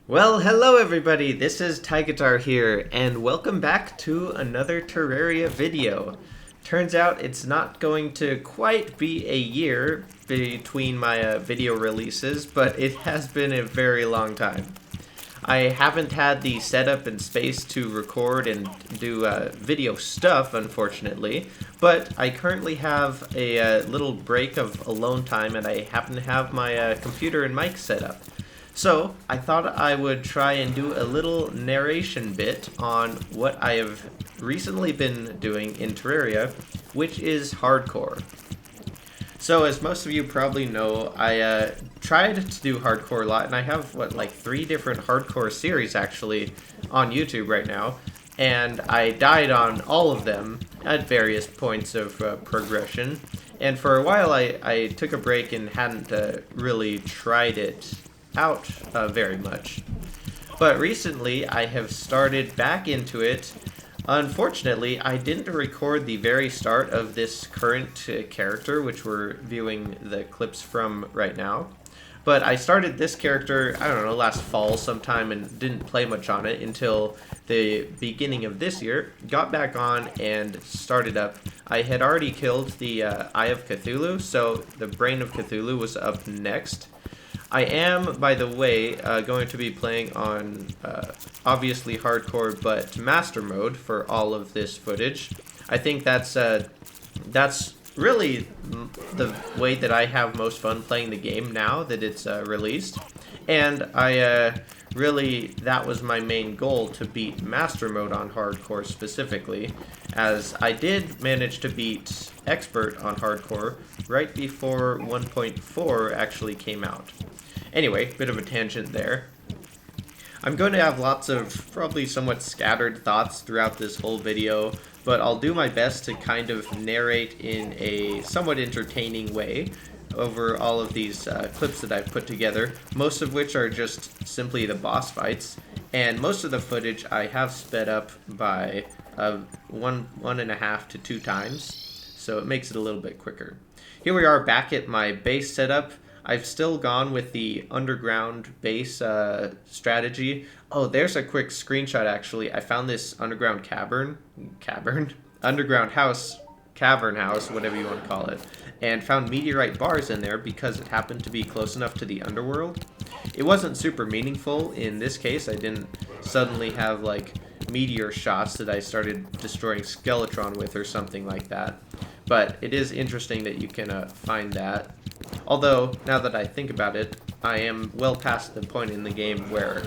Well, hello everybody, this is Guitar here, and welcome back to another Terraria video. Turns out it's not going to quite be a year between my video releases, but it has been a very long time. I haven't had the setup and space to record and do video stuff, unfortunately, but I currently have a little break of alone time, and I happen to have my computer and mic set up. So, I thought I would try and do a little narration bit on what I have recently been doing in Terraria, which is hardcore. So, as most of you probably know, I tried to do hardcore a lot, and I have, like 3 different hardcore series actually on YouTube right now, and I died on all of them at various points of progression. And for a while, I took a break and hadn't really tried it out very much. But recently, I have started back into it. Unfortunately, I didn't record the very start of this current character, which we're viewing the clips from right now. But I started this character, I don't know, last fall sometime and didn't play much on it until the beginning of this year. Got back on and started up. I had already killed the Eye of Cthulhu, so the Brain of Cthulhu was up next. I am, by the way, going to be playing on, obviously hardcore, but master mode for all of this footage. I think that's really the way that I have most fun playing the game now that it's released. And that was my main goal, to beat master mode on hardcore specifically, as I did manage to beat expert on hardcore right before 1.4 actually came out. Anyway, bit of a tangent there. I'm going to have lots of probably somewhat scattered thoughts throughout this whole video, but I'll do my best to kind of narrate in a somewhat entertaining way over all of these clips that I've put together, most of which are just simply the boss fights, and most of the footage I have sped up by 1.5 to 2 times, so it makes it a little bit quicker. Here we are back at my base setup. I've still gone with the underground base strategy. Oh, there's a quick screenshot actually. I found this underground underground house, cavern house, whatever you want to call it, and found meteorite bars in there because it happened to be close enough to the underworld. It wasn't super meaningful in this case. I didn't suddenly have like meteor shots that I started destroying Skeletron with or something like that. But it is interesting that you can find that. Although, now that I think about it, I am well past the point in the game where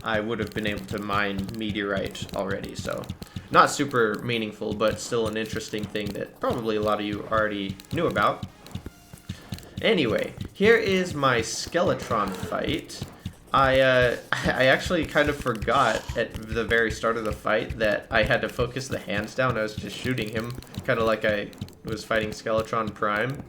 I would have been able to mine meteorite already, so not super meaningful, but still an interesting thing that probably a lot of you already knew about. Anyway, here is my Skeletron fight. I actually kind of forgot at the very start of the fight that I had to focus the hands down. I was just shooting him, kind of like I was fighting Skeletron Prime.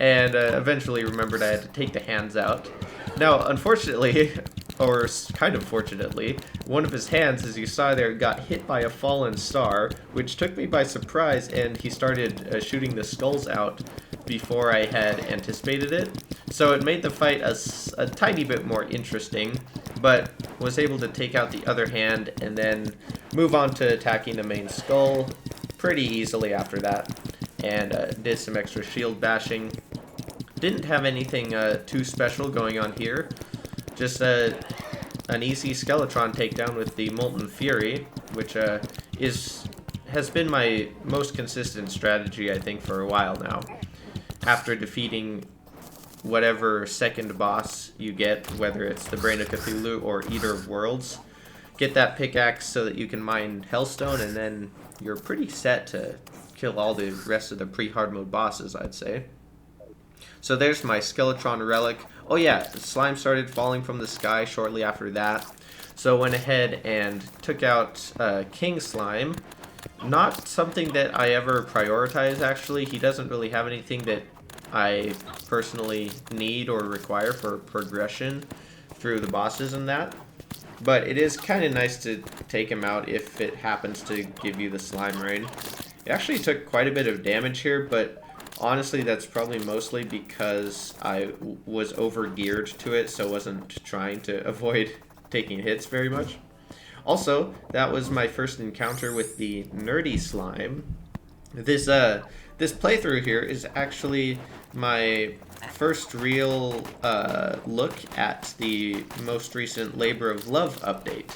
And eventually remembered I had to take the hands out. Now, unfortunately, or kind of fortunately, one of his hands, as you saw there, got hit by a fallen star, which took me by surprise, and he started shooting the skulls out before I had anticipated it. So it made the fight a tiny bit more interesting, but was able to take out the other hand and then move on to attacking the main skull pretty easily after that, and did some extra shield bashing. Didn't have anything too special going on here. Just an easy Skeletron takedown with the Molten Fury, which has been my most consistent strategy, I think, for a while now. After defeating whatever second boss you get, whether it's the Brain of Cthulhu or Eater of Worlds, get that pickaxe so that you can mine Hellstone, and then you're pretty set to kill all the rest of the pre-hard mode bosses, I'd say. So there's my Skeletron relic. Oh yeah, the slime started falling from the sky shortly after that. So I went ahead and took out King Slime. Not something that I ever prioritize, actually. He doesn't really have anything that I personally need or require for progression through the bosses and that. But it is kind of nice to take him out if it happens to give you the slime rain. It actually took quite a bit of damage here, but honestly, that's probably mostly because I was over geared to it, so I wasn't trying to avoid taking hits very much. Also, that was my first encounter with the nerdy slime. This playthrough here is actually my first real look at the most recent Labor of Love update.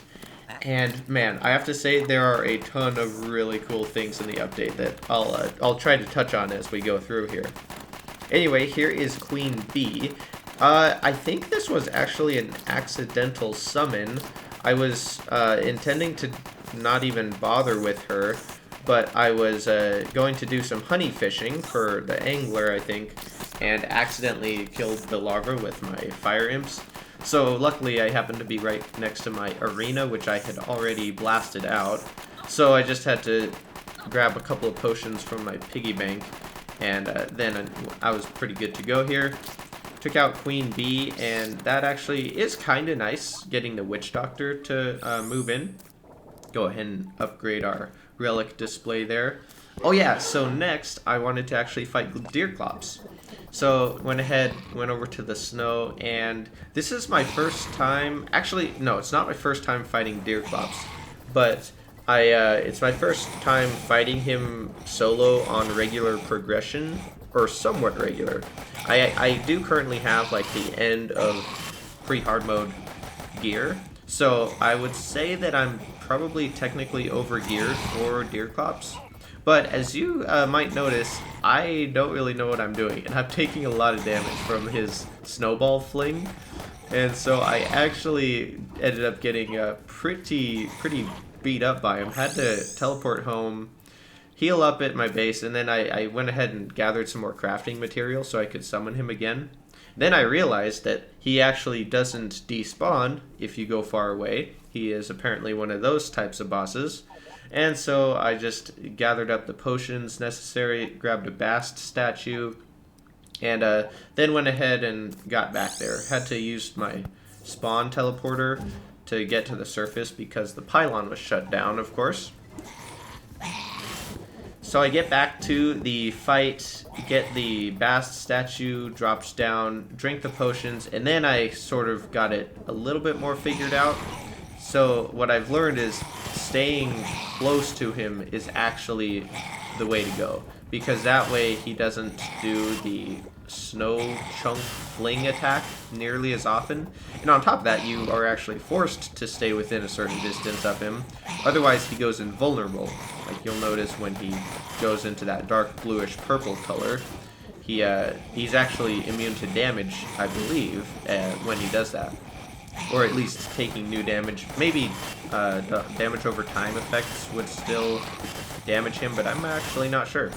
And man, I have to say there are a ton of really cool things in the update that I'll try to touch on as we go through here. Anyway, here is Queen Bee. I think this was actually an accidental summon. I was intending to not even bother with her, but I was going to do some honey fishing for the angler, I think, and accidentally killed the larva with my fire imps. So luckily I happened to be right next to my arena, which I had already blasted out. So I just had to grab a couple of potions from my piggy bank, and then I was pretty good to go here. Took out Queen Bee, and that actually is kind of nice, getting the Witch Doctor to move in. Go ahead and upgrade our relic display there. Oh yeah, so next I wanted to actually fight Deerclops. So went over to the snow, and this is my first time, actually no, it's not my first time fighting Deerclops, but it's my first time fighting him solo on regular progression, or somewhat regular. I do currently have like the end of pre-hard mode gear, so I would say that I'm probably technically over geared for Deerclops. But as you might notice, I don't really know what I'm doing, and I'm taking a lot of damage from his snowball fling. And so I actually ended up getting pretty beat up by him. Had to teleport home, heal up at my base, and then I went ahead and gathered some more crafting material so I could summon him again. Then I realized that he actually doesn't despawn if you go far away. He is apparently one of those types of bosses. And so I just gathered up the potions necessary, grabbed a Bast statue, and then went ahead and got back there. Had to use my spawn teleporter to get to the surface because the pylon was shut down, of course. So I get back to the fight, get the Bast statue, drops down, drink the potions, and then I sort of got it a little bit more figured out. So what I've learned is staying close to him is actually the way to go, because that way he doesn't do the snow chunk fling attack nearly as often. And on top of that, you are actually forced to stay within a certain distance of him, otherwise he goes invulnerable. Like you'll notice when he goes into that dark bluish purple color, he's actually immune to damage, I believe, when he does that. Or at least taking new damage. Maybe the damage over time effects would still damage him, but I'm actually not sure.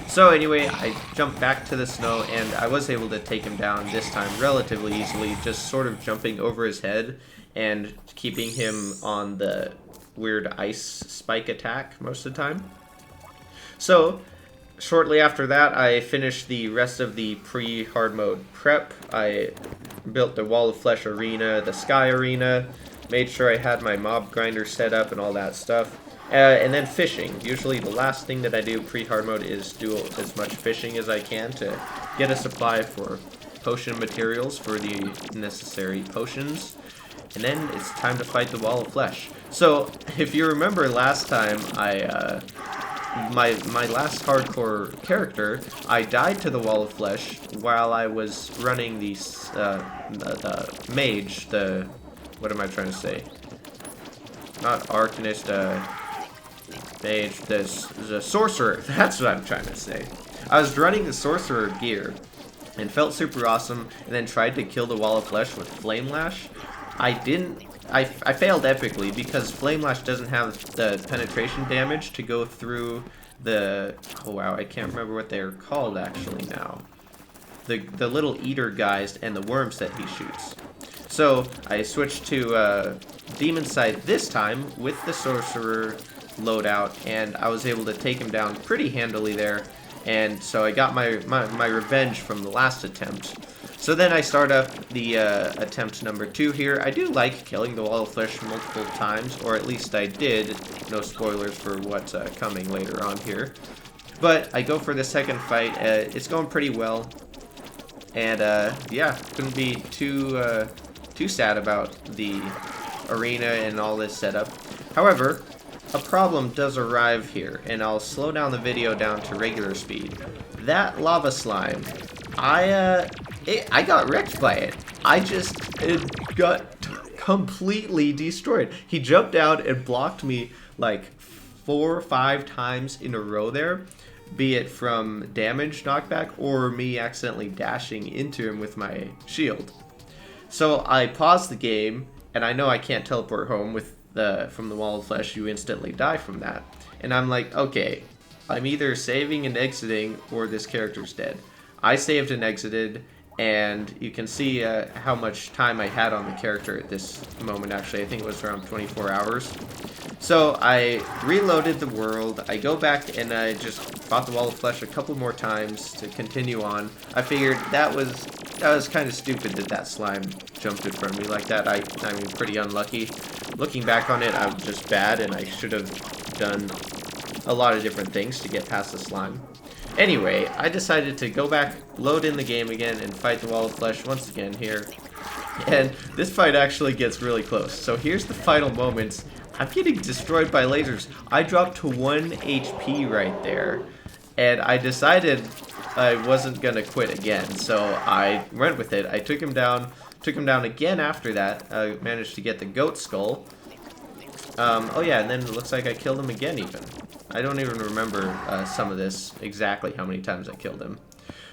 So anyway, I jumped back to the snow, and I was able to take him down this time relatively easily, just sort of jumping over his head and keeping him on the weird ice spike attack most of the time. So shortly after that, I finished the rest of the pre-hard mode prep. I built the Wall of Flesh arena, the Sky arena, made sure I had my mob grinder set up and all that stuff. And then fishing. Usually the last thing that I do pre-hard mode is do as much fishing as I can to get a supply for potion materials for the necessary potions. And then it's time to fight the Wall of Flesh. So, if you remember last time, my last hardcore character, I died to the Wall of Flesh while I was running the mage, what am I trying to say? Not Arcanist, mage, the sorcerer, that's what I'm trying to say. I was running the sorcerer gear and felt super awesome, and then tried to kill the Wall of Flesh with Flame Lash. I failed epically because Flame Lash doesn't have the penetration damage to go through the, oh wow, I can't remember what they're called actually now. The little eater guys and the worms that he shoots. So I switched to Demon Sight this time with the sorcerer loadout, and I was able to take him down pretty handily there. And so I got my revenge from the last attempt. So then I start up the attempt number 2 here. I do like killing the Wall of Flesh multiple times, or at least I did. No spoilers for what's coming later on here. But I go for the second fight. It's going pretty well. And yeah, couldn't be too sad about the arena and all this setup. However, a problem does arrive here, and I'll slow down the video down to regular speed. That lava slime, I got wrecked by it. It got completely destroyed. He jumped out and blocked me like 4 or 5 times in a row there, be it from damage knockback or me accidentally dashing into him with my shield. So I paused the game, and I know I can't teleport home from the wall of flesh. You instantly die from that. And I'm like, okay, I'm either saving and exiting or this character's dead. I saved and exited, and you can see how much time I had on the character at this moment. Actually, I think it was around 24 hours. So I reloaded the world. I go back and I just fought the wall of flesh a couple more times to continue on. I figured that was kind of stupid that slime jumped in front of me like that. I mean, pretty unlucky. Looking back on it, I was just bad, and I should have done a lot of different things to get past the slime. Anyway, I decided to go back, load in the game again, and fight the wall of flesh once again here. And this fight actually gets really close. So here's the final moments. I'm getting destroyed by lasers. I dropped to 1 HP right there. And I decided I wasn't going to quit again. So I went with it. I took him down again after that. I managed to get the goat skull. Oh yeah, and then it looks like I killed him again even. I don't even remember some of this, exactly how many times I killed him.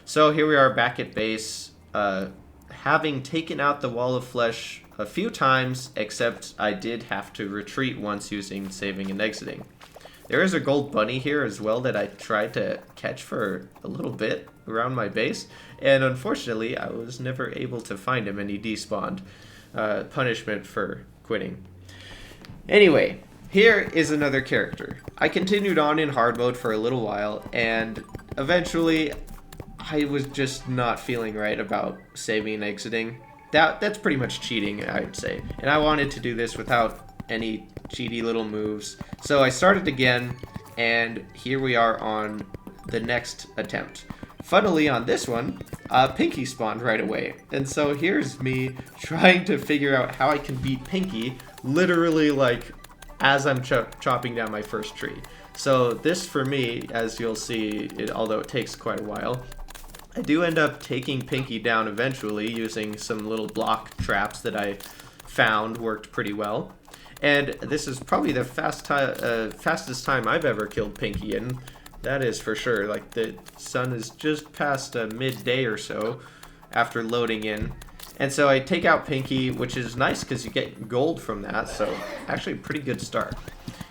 So here we are back at base, having taken out the wall of flesh a few times, except I did have to retreat once using saving and exiting. There is a gold bunny here as well that I tried to catch for a little bit around my base, and unfortunately I was never able to find him, and he despawned. Punishment for quitting. Anyway, here is another character. I continued on in hard mode for a little while, and eventually I was just not feeling right about saving and exiting. That's pretty much cheating, I'd say. And I wanted to do this without any cheaty little moves. So I started again, and here we are on the next attempt. Funnily, on this one, Pinky spawned right away. And so here's me trying to figure out how I can beat Pinky, literally like as I'm chopping down my first tree. So this for me, as you'll see, although it takes quite a while, I do end up taking Pinky down eventually using some little block traps that I found worked pretty well. And this is probably the fastest time I've ever killed Pinky, and that is for sure. Like, the sun is just past midday or so after loading in. And so I take out Pinky, which is nice because you get gold from that, so actually a pretty good start.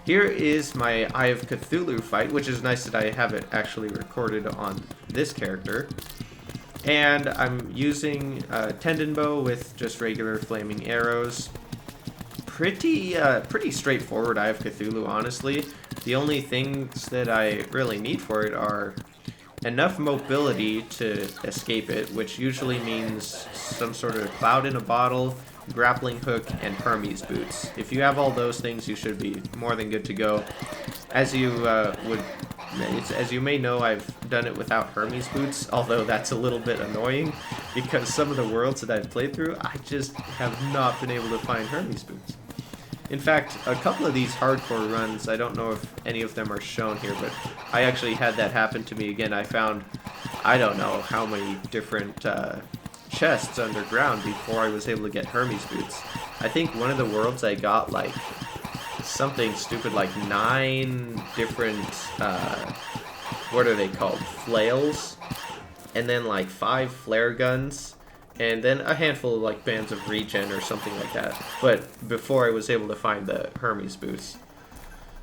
Here is my Eye of Cthulhu fight, which is nice that I have it actually recorded on this character. And I'm using tendon bow with just regular flaming arrows. Pretty straightforward Eye of Cthulhu, honestly. The only things that I really need for it are enough mobility to escape it, which usually means some sort of cloud in a bottle, grappling hook, and Hermes boots. If you have all those things, you should be more than good to go. As you may know, I've done it without Hermes boots, although that's a little bit annoying because some of the worlds that I've played through, I just have not been able to find Hermes boots. In fact, a couple of these hardcore runs, I don't know if any of them are shown here, but I actually had that happen to me again. I found, I don't know how many different chests underground before I was able to get Hermes boots. I think one of the worlds I got like something stupid like 9 different, what are they called, flails, and then like 5 flare guns, and then a handful of like bands of regen or something like that, but before I was able to find the Hermes boots.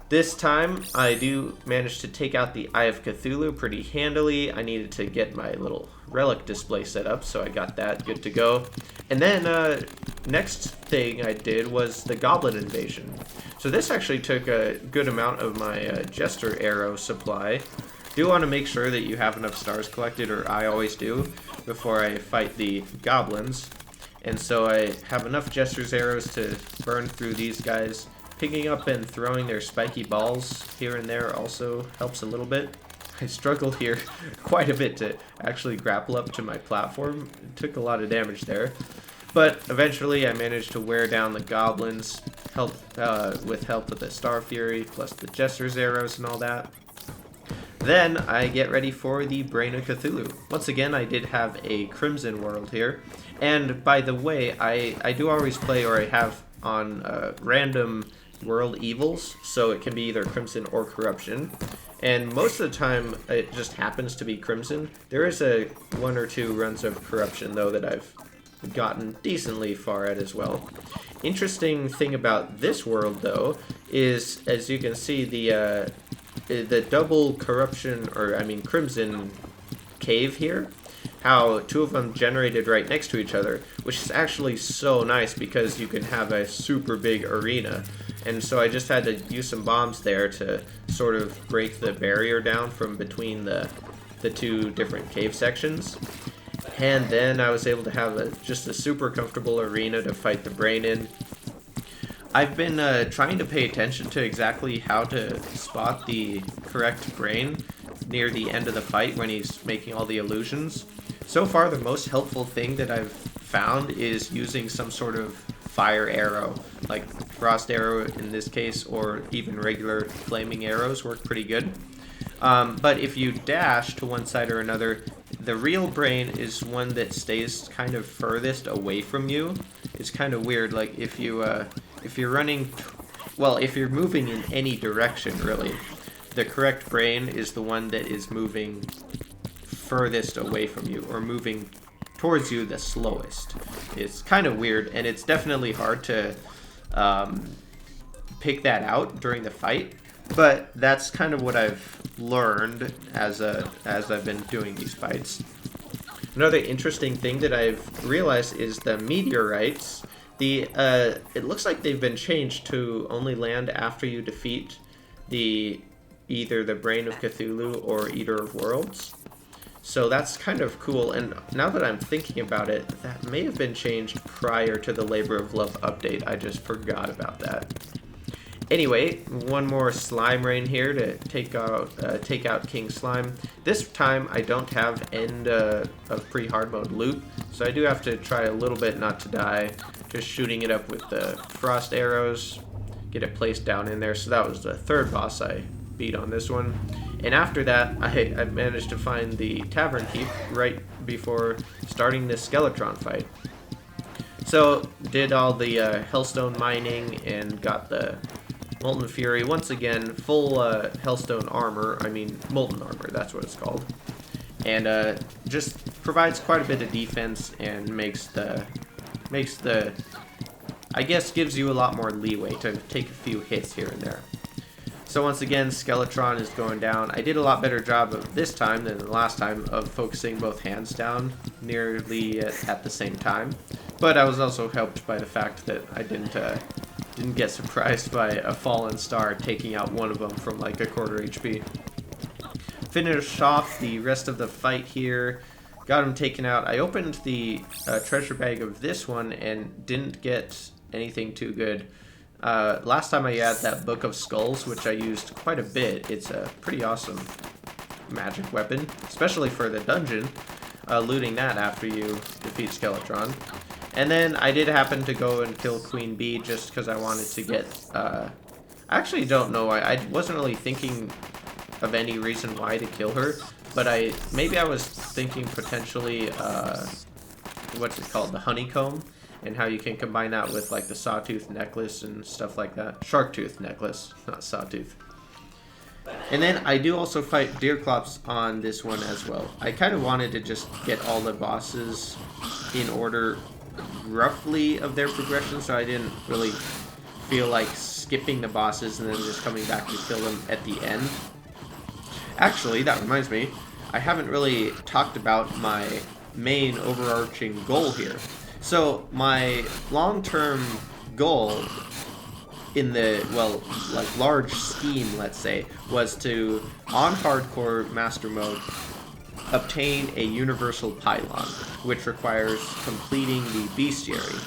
This time I do manage to take out the Eye of Cthulhu pretty handily. I needed to get my little relic display set up, so I got that good to go. And then next thing I did was the Goblin Invasion. So this actually took a good amount of my Jester arrow supply. Do want to make sure that you have enough stars collected, or I always do, before I fight the goblins. And so I have enough Jester's arrows to burn through these guys. Picking up and throwing their spiky balls here and there also helps a little bit. I struggled here quite a bit to actually grapple up to my platform. It took a lot of damage there. But eventually I managed to wear down the goblins, with help of the Star Fury, plus the Jester's arrows and all that. Then I get ready for the Brain of Cthulhu. Once again, I did have a Crimson world here. And by the way, I do always play, or I have on random world evils, so it can be either Crimson or Corruption. And most of the time, it just happens to be Crimson. There is one or two runs of Corruption, though, that I've gotten decently far at as well. Interesting thing about this world, though, is, as you can see, the double Corruption, or I mean Crimson cave here, how two of them generated right next to each other, which is actually so nice because you can have a super big arena. And so I just had to use some bombs there to sort of break the barrier down from between the two different cave sections. And then I was able to have just a super comfortable arena to fight the brain in. I've been trying to pay attention to exactly how to spot the correct brain near the end of the fight when he's making all the illusions. So far, the most helpful thing that I've found is using some sort of fire arrow, like frost arrow in this case, or even regular flaming arrows work pretty good. But if you dash to one side or another, the real brain is one that stays kind of furthest away from you. It's kind of weird, like if you're running, well, if you're moving in any direction, really, the correct brain is the one that is moving furthest away from you, or moving towards you the slowest. It's kind of weird, and it's definitely hard to pick that out during the fight, but that's kind of what I've learned as I've been doing these fights. Another interesting thing that I've realized is the meteorites. It looks like they've been changed to only land after you defeat either the Brain of Cthulhu or Eater of Worlds. So that's kind of cool, and now that I'm thinking about it, that may have been changed prior to the Labor of Love update. I just forgot about that. Anyway, one more slime rain here to take out King Slime. This time I don't have end of pre-hard mode loot, so I do have to try a little bit not to die. Just shooting it up with the frost arrows, get it placed down in there. So that was the third boss I beat on this one. And after that, I managed to find the Tavern Keep right before starting this Skeletron fight. So did all the Hellstone mining and got the Molten Fury, once again, full Hellstone armor, I mean Molten armor, that's what it's called. And just provides quite a bit of defense and makes the, I guess, gives you a lot more leeway to take a few hits here and there. So once again, Skeletron is going down. I did a lot better job of this time than the last time of focusing both hands down nearly at the same time. But I was also helped by the fact that I didn't get surprised by a fallen star taking out one of them from like a quarter HP. Finished off the rest of the fight here. Got him taken out. I opened the treasure bag of this one and didn't get anything too good. Last time I had that Book of Skulls, which I used quite a bit. It's a pretty awesome magic weapon, especially for the dungeon, looting that after you defeat Skeletron. And then I did happen to go and kill Queen Bee just because I wanted to get... I actually don't know why. I wasn't really thinking of any reason why to kill her, but maybe I was thinking potentially, what's it called, the honeycomb, and how you can combine that with like the sawtooth necklace and stuff like that. Sharktooth necklace, not sawtooth. And then I do also fight Deerclops on this one as well. I kind of wanted to just get all the bosses in order roughly of their progression, so I didn't really feel like skipping the bosses and then just coming back to kill them at the end. Actually, that reminds me, I haven't really talked about my main overarching goal here. So my long-term goal in the, well, like large scheme, let's say, was to, on hardcore master mode, obtain a universal pylon, which requires completing the bestiary.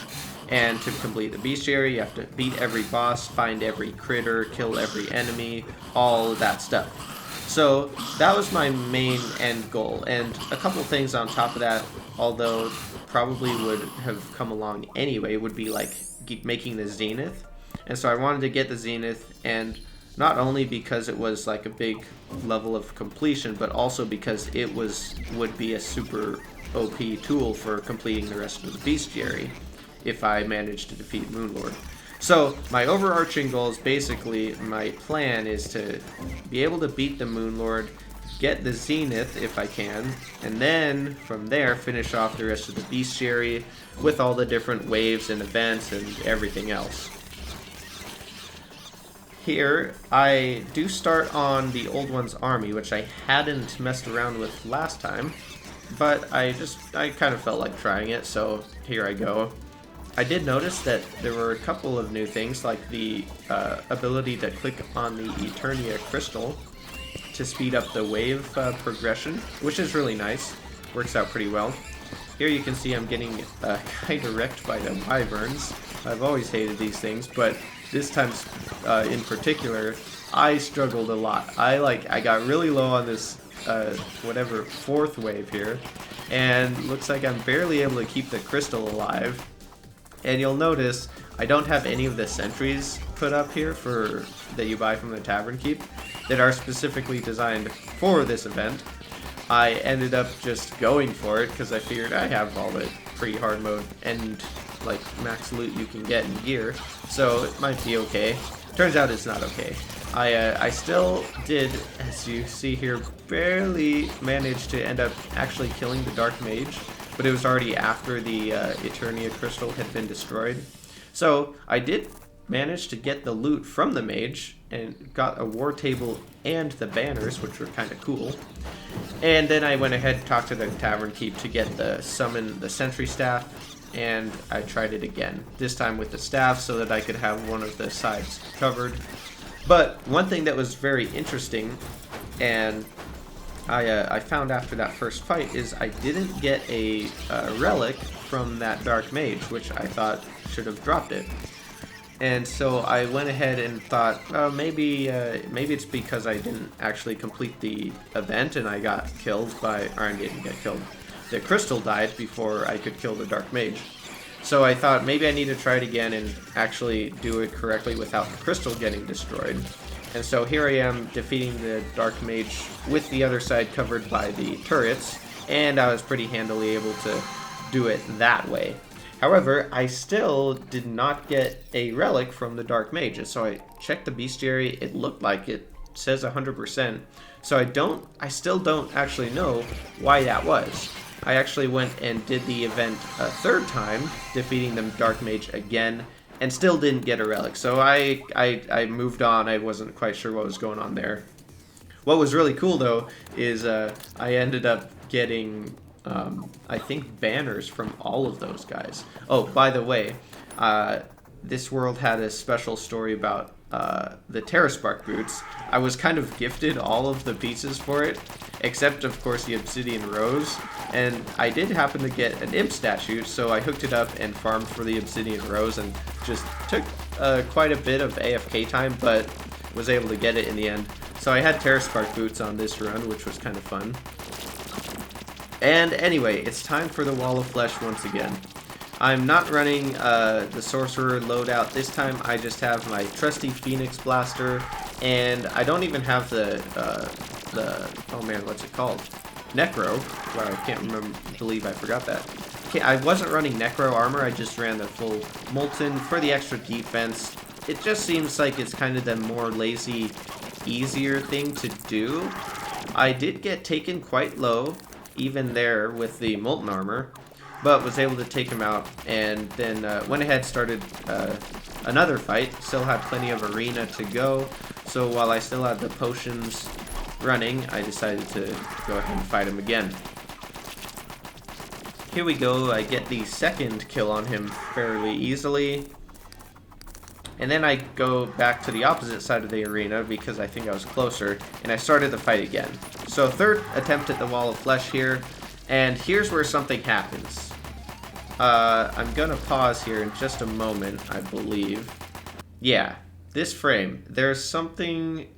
And to complete the bestiary, you have to beat every boss, find every critter, kill every enemy, all that stuff. So that was my main end goal, and a couple things on top of that although probably would have come along anyway, would be like making the Zenith. And so I wanted to get the Zenith, and not only because it was like a big level of completion, but also because it would be a super OP tool for completing the rest of the bestiary if I managed to defeat Moonlord. So my overarching goal is basically, my plan is to be able to beat the Moonlord, get the Zenith if I can, and then from there finish off the rest of the bestiary with all the different waves and events and everything else. Here, I do start on the Old One's army, which I hadn't messed around with last time, but I kind of felt like trying it, so here I go. I did notice that there were a couple of new things, like the ability to click on the Eternia crystal to speed up the wave progression, which is really nice. Works out pretty well. Here you can see I'm getting kind of wrecked by the wyverns. I've always hated these things, but this time in particular, I struggled a lot. I got really low on this whatever fourth wave here, and looks like I'm barely able to keep the crystal alive. And you'll notice I don't have any of the sentries put up here that you buy from the Tavern Keep that are specifically designed for this event. I ended up just going for it because I figured I have all the pretty hard mode and like max loot you can get in gear, so it might be okay. Turns out it's not okay. I still did, as you see here, barely manage to end up actually killing the Dark Mage, but it was already after the Eternia crystal had been destroyed. So I did manage to get the loot from the mage and got a war table and the banners, which were kind of cool. And then I went ahead and talked to the Tavern Keep to get the sentry staff, and I tried it again, this time with the staff so that I could have one of the sides covered. But one thing that was very interesting, and I found after that first fight, is I didn't get a relic from that Dark Mage, which I thought should have dropped it. And so I went ahead and thought, oh, maybe it's because I didn't actually complete the event and I got killed by, or I didn't get killed. The crystal died before I could kill the Dark Mage. So I thought maybe I need to try it again and actually do it correctly without the crystal getting destroyed. And so here I am defeating the Dark Mage with the other side covered by the turrets, and I was pretty handily able to do it that way. However, I still did not get a relic from the Dark Mage, and so I checked the bestiary. It looked like it says 100%, so I still don't actually know why that was. I actually went and did the event a third time, defeating the Dark Mage again, and still didn't get a relic. So I moved on. I wasn't quite sure what was going on there. What was really cool, though, is I ended up getting, I think, banners from all of those guys. Oh, by the way, this world had a special story about the Terraspark boots. I was kind of gifted all of the pieces for it, except, of course, the Obsidian Rose. And I did happen to get an imp statue, so I hooked it up and farmed for the Obsidian Rose and just took quite a bit of AFK time, but was able to get it in the end. So I had Terraspark boots on this run, which was kind of fun. And anyway, it's time for the Wall of Flesh once again. I'm not running the Sorcerer loadout this time. I just have my trusty Phoenix Blaster, and I don't even have the oh man, what's it called? Necro. Wow, I can't believe I forgot that. Okay, I wasn't running Necro armor, I just ran the full Molten for the extra defense. It just seems like it's kind of the more lazy, easier thing to do. I did get taken quite low, even there with the Molten armor, but was able to take him out, and then went ahead, started another fight. Still had plenty of arena to go, so while I still had the potions running, I decided to go ahead and fight him again. Here we go, I get the second kill on him fairly easily, and then I go back to the opposite side of the arena because I think I was closer, and I started the fight again. So third attempt at the Wall of Flesh here, and here's where something happens. I'm gonna pause here in just a moment, I believe. Yeah, this frame, there's something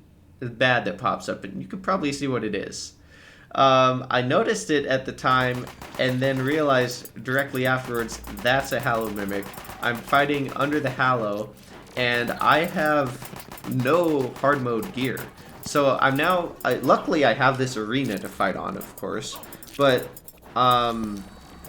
bad that pops up, and you could probably see what it is. I noticed it at the time and then realized directly afterwards that's a Hallow Mimic. I'm fighting under the Hallow, and I have no hard mode gear. So I'm now, luckily I have this arena to fight on, of course, but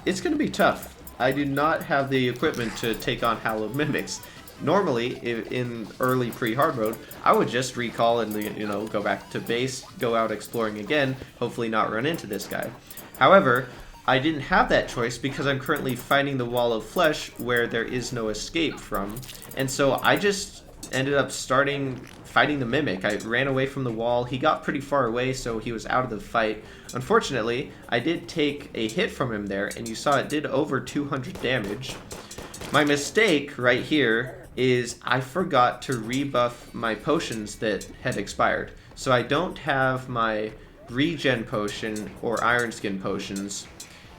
it's going to be tough. I do not have the equipment to take on Hallowed Mimics. Normally, in early pre-hard mode, I would just recall and, you know, go back to base, go out exploring again, hopefully not run into this guy. However, I didn't have that choice because I'm currently fighting the Wall of Flesh where there is no escape from, and so I just ended up fighting the Mimic. I ran away from the wall. He got pretty far away, so he was out of the fight. Unfortunately, I did take a hit from him there, and you saw it did over 200 damage. My mistake right here is I forgot to rebuff my potions that had expired. So I don't have my regen potion or iron skin potions.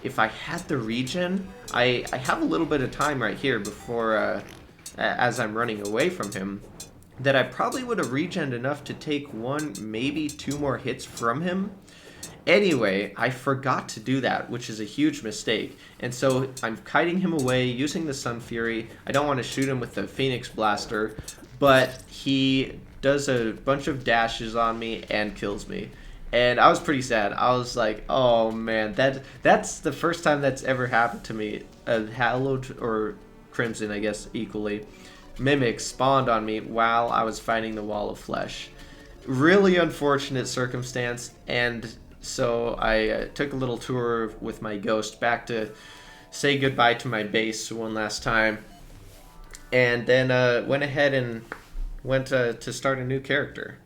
If I had the regen, I have a little bit of time right here before, as I'm running away from him, that I probably would have regened enough to take one, maybe two more hits from him. Anyway, I forgot to do that, which is a huge mistake. And so I'm kiting him away using the Sun Fury. I don't want to shoot him with the Phoenix Blaster, but he does a bunch of dashes on me and kills me. And I was pretty sad. I was like, oh man, that's the first time that's ever happened to me. A Hallowed, or Crimson, I guess, equally, Mimic spawned on me while I was fighting the Wall of Flesh. Really unfortunate circumstance, and so I took a little tour with my ghost back to say goodbye to my base one last time, and then went ahead and went to start a new character.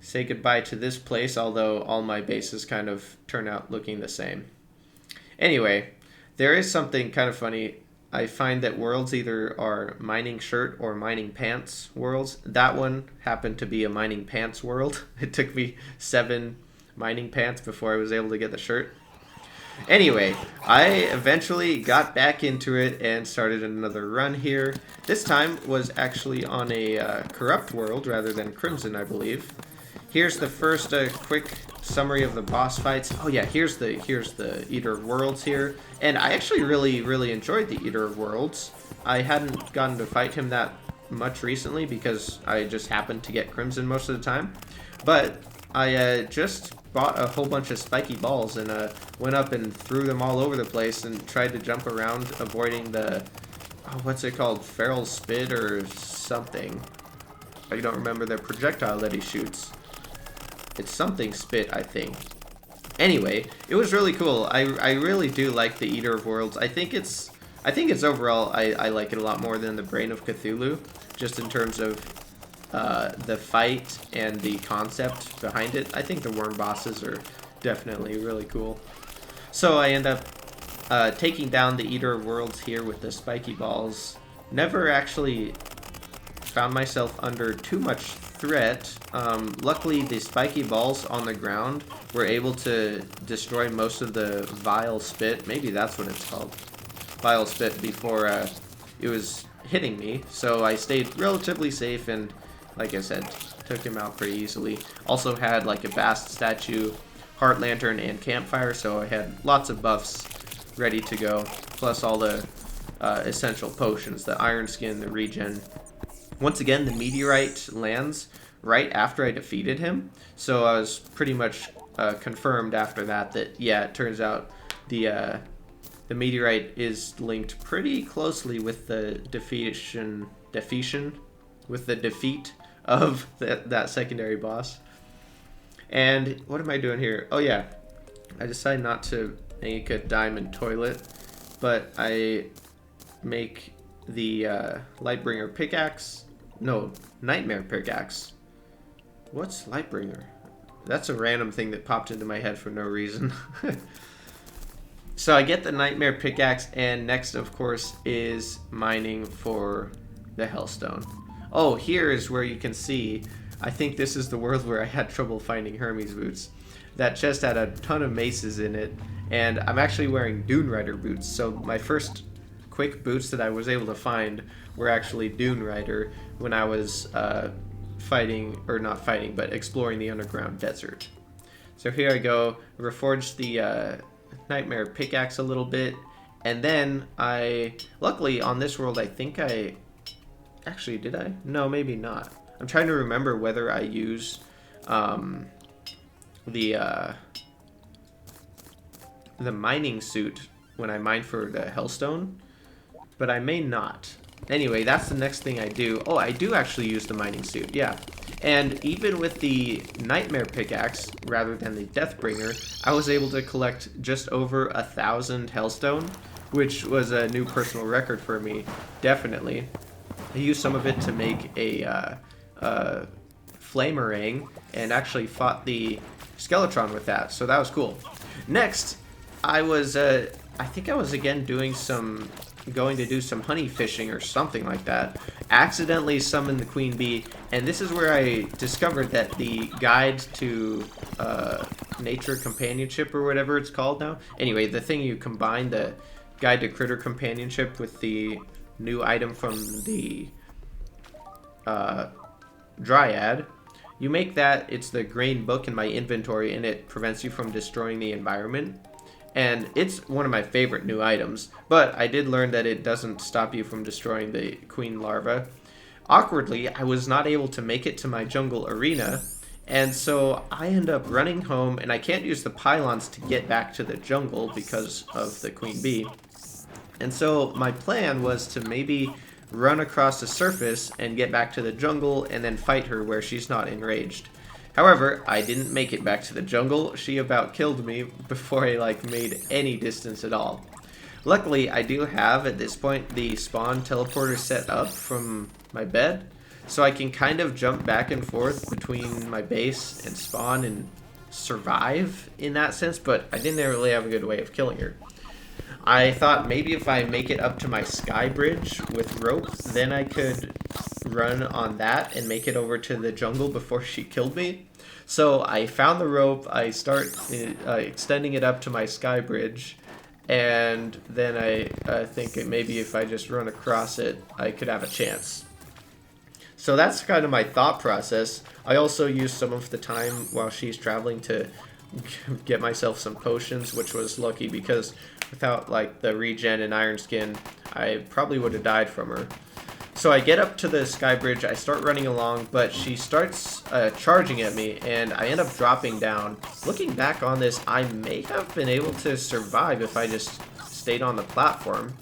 Say goodbye to this place, although all my bases kind of turn out looking the same. Anyway, there is something kind of funny. I find that worlds either are mining shirt or mining pants worlds. That one happened to be a mining pants world. It took me 7 mining pants before I was able to get the shirt. Anyway, I eventually got back into it and started another run here. This time was actually on a corrupt world rather than Crimson, I believe. Here's the first quick summary of the boss fights. Oh yeah, here's the Eater of Worlds here. And I actually really enjoyed the Eater of Worlds. I hadn't gotten to fight him that much recently because I just happened to get Crimson most of the time. But I just bought a whole bunch of spiky balls and went up and threw them all over the place and tried to jump around avoiding the, oh, what's it called? Feral Spit or something. I don't remember the projectile that he shoots. It's something spit, I think. Anyway, it was really cool. I really do like the Eater of Worlds. I think it's overall, I like it a lot more than the Brain of Cthulhu, just in terms of the fight and the concept behind it. I think the worm bosses are definitely really cool. So I end up taking down the Eater of Worlds here with the spiky balls. Never actually found myself under too much threat. Luckily, the spiky balls on the ground were able to destroy most of the vile spit. Maybe that's what it's called. Vile spit before it was hitting me. So I stayed relatively safe and, like I said, took him out pretty easily. Also had like a Bast statue, Heart Lantern, and Campfire, so I had lots of buffs ready to go. Plus all the essential potions, the Iron Skin, the regen. Once again, the meteorite lands right after I defeated him, so I was pretty much confirmed after that yeah, it turns out the meteorite is linked pretty closely with the defeat of that secondary boss. And what am I doing here? Oh yeah, I decided not to make a diamond toilet, but I make the Lightbringer pickaxe. No, Nightmare pickaxe. What's Lightbringer? That's a random thing that popped into my head for no reason. So I get the Nightmare pickaxe, and next, of course, is mining for the Hellstone. Oh, here is where you can see, I think this is the world where I had trouble finding Hermes boots. That chest had a ton of maces in it, and I'm actually wearing Dune Rider boots, so my first quick boots that I was able to find were actually Dune Rider when I was fighting, or not fighting, but exploring the underground desert. So here I go, reforged the nightmare pickaxe a little bit, and then luckily on this world, I think actually, did I? No, maybe not. I'm trying to remember whether I use the mining suit when I mine for the hellstone, but I may not. Anyway, that's the next thing I do. Oh, I do actually use the mining suit, yeah. And even with the nightmare pickaxe, rather than the Deathbringer, I was able to collect just over 1,000 hellstone, which was a new personal record for me, definitely. I used some of it to make a flamerang, and actually fought the Skeletron with that, so that was cool. Next, I think I was again going to do some honey fishing or something like that. Accidentally summoned the queen bee, and this is where I discovered that the guide to nature companionship, or whatever it's called now. Anyway, the thing you combine the guide to critter companionship with the new item from the Dryad. You make that, it's the grain book in my inventory, and it prevents you from destroying the environment. And it's one of my favorite new items, but I did learn that it doesn't stop you from destroying the queen larva. Awkwardly, I was not able to make it to my jungle arena, and so I end up running home, and I can't use the pylons to get back to the jungle because of the queen bee. And so my plan was to maybe run across the surface and get back to the jungle and then fight her where she's not enraged. However, I didn't make it back to the jungle. She about killed me before I made any distance at all. Luckily, I do have at this point the spawn teleporter set up from my bed, so I can kind of jump back and forth between my base and spawn and survive in that sense, but I didn't really have a good way of killing her. I thought maybe if I make it up to my sky bridge with rope, then I could run on that and make it over to the jungle before she killed me. So I found the rope, I start extending it up to my sky bridge, and then I think maybe if I just run across it, I could have a chance. So that's kind of my thought process. I also used some of the time while she's traveling to get myself some potions, which was lucky because without the regen and iron skin, I probably would have died from her. So I get up to the sky bridge, I start running along, but she starts charging at me, and I end up dropping down. Looking back on this, I may have been able to survive if I just stayed on the platform.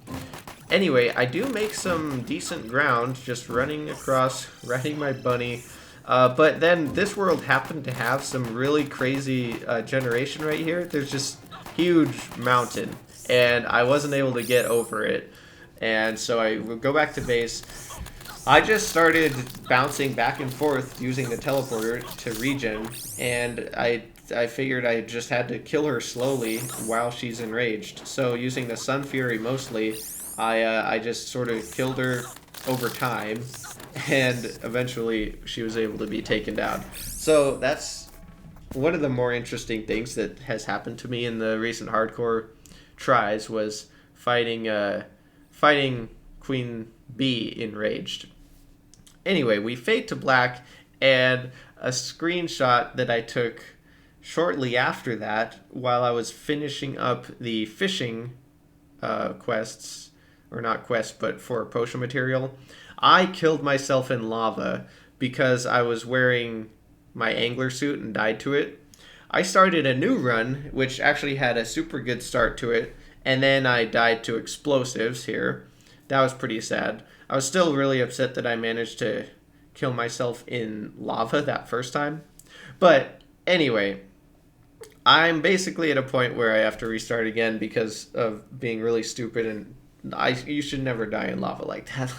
Anyway, I do make some decent ground just running across, riding my bunny. But then this world happened to have some really crazy generation right here. There's just huge mountain, and I wasn't able to get over it. And so I would go back to base. I just started bouncing back and forth using the teleporter to regen, and I figured I just had to kill her slowly while she's enraged. So using the Sun Fury mostly, I just sort of killed her over time, and eventually she was able to be taken down. So that's one of the more interesting things that has happened to me in the recent hardcore tries was fighting Queen Bee enraged. Anyway, we fade to black, and a screenshot that I took shortly after that while I was finishing up the fishing quests, or not quests, but for potion material. I killed myself in lava because I was wearing my angler suit and died to it. I started a new run, which actually had a super good start to it, and then I died to explosives here. That was pretty sad. I was still really upset that I managed to kill myself in lava that first time. But anyway, I'm basically at a point where I have to restart again because of being really stupid, and you should never die in lava like that.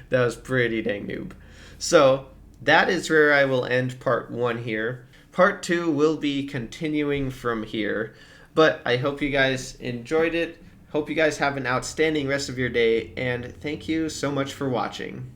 That was pretty dang noob. So that is where I will end part 1 here. Part 2 will be continuing from here. But I hope you guys enjoyed it. Hope you guys have an outstanding rest of your day, and thank you so much for watching.